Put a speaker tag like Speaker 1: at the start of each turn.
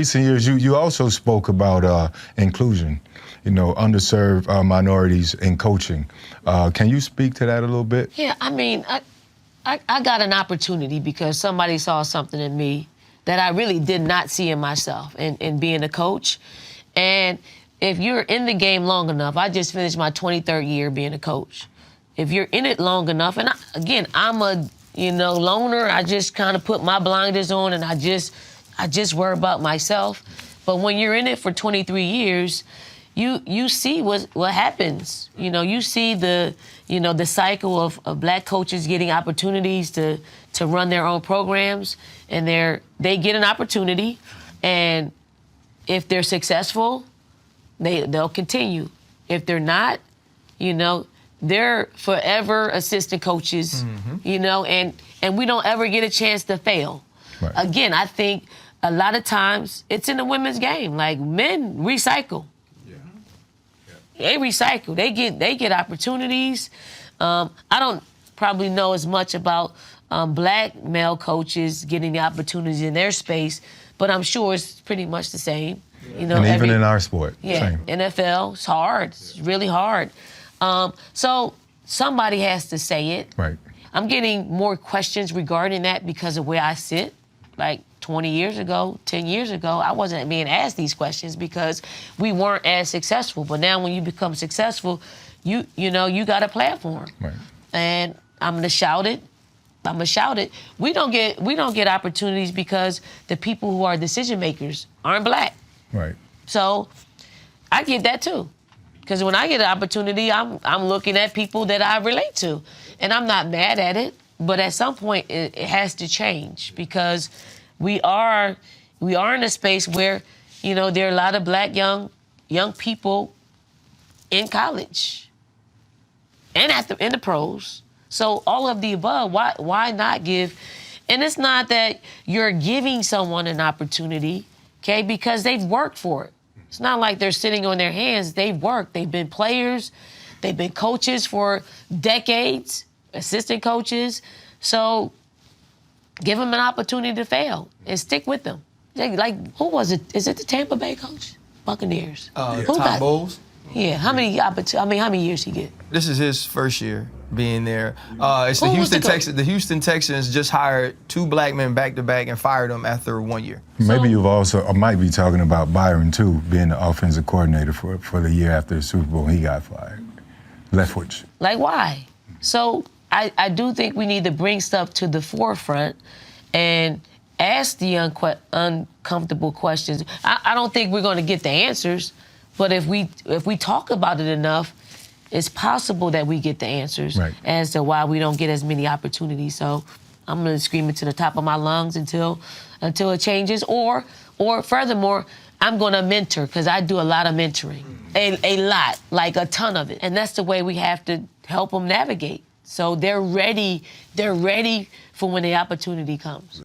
Speaker 1: Recent years, you also spoke about inclusion, underserved minorities in coaching. Can you speak to that a little bit?
Speaker 2: Yeah, I mean, I got an opportunity because somebody saw something in me that I really did not see in myself in being a coach. And if you're in the game long enough, I just finished my 23rd year being a coach. If you're in it long enough, and I'm a loner. I just kind of put my blinders on and I just worry about myself. But when you're in it for 23 years, you see what happens. You see the cycle of black coaches getting opportunities to run their own programs, and they get an opportunity, and if they're successful, they'll continue. If they're not, they're forever assistant coaches, and we don't ever get a chance to fail.
Speaker 1: Right.
Speaker 2: Again, I think a lot of times it's in the women's game. Like, men recycle.
Speaker 3: Yeah.
Speaker 2: They recycle. They get opportunities. I don't probably know as much about black male coaches getting the opportunities in their space, but I'm sure it's pretty much the same.
Speaker 1: And even in our sport.
Speaker 2: Yeah,
Speaker 1: same.
Speaker 2: NFL, it's hard. It's really hard. So somebody has to say it.
Speaker 1: Right.
Speaker 2: I'm getting more questions regarding that because of where I sit. Like 20 years ago, 10 years ago, I wasn't being asked these questions because we weren't as successful. But now when you become successful, you got a platform.
Speaker 1: Right.
Speaker 2: And I'm gonna shout it. We don't get opportunities because the people who are decision makers aren't black.
Speaker 1: Right.
Speaker 2: So I get that too. Because when I get an opportunity, I'm looking at people that I relate to. And I'm not mad at it, but at some point it has to change, because we are in a space where, there are a lot of black young people in college and in the pros. So all of the above, why not give? And it's not that you're giving someone an opportunity, okay, because they've worked for it. It's not like they're sitting on their hands. They've worked. They've been players. They've been coaches for decades, assistant coaches. So give them an opportunity to fail and stick with them. Like, who was it? Is it the Tampa Bay coach? Buccaneers.
Speaker 3: Tom Bowles.
Speaker 2: Yeah. How many years he get?
Speaker 3: This is his first year being there. It's the Houston Texans. The Houston Texans just hired 2 black men back to back and fired them after 1 year.
Speaker 1: Maybe you've also might be talking about Byron too, being the offensive coordinator for the year after the Super Bowl. He got fired. Leftwich.
Speaker 2: Like, why? So I do think we need to bring stuff to the forefront and ask the uncomfortable questions. I don't think we're going to get the answers, but if we talk about it enough, it's possible that we get the answers as to why we don't get as many opportunities. So I'm going to scream it to the top of my lungs until it changes. Or furthermore, I'm going to mentor, because I do a lot of mentoring, a lot, like a ton of it. And that's the way we have to help them navigate. So they're ready for when the opportunity comes.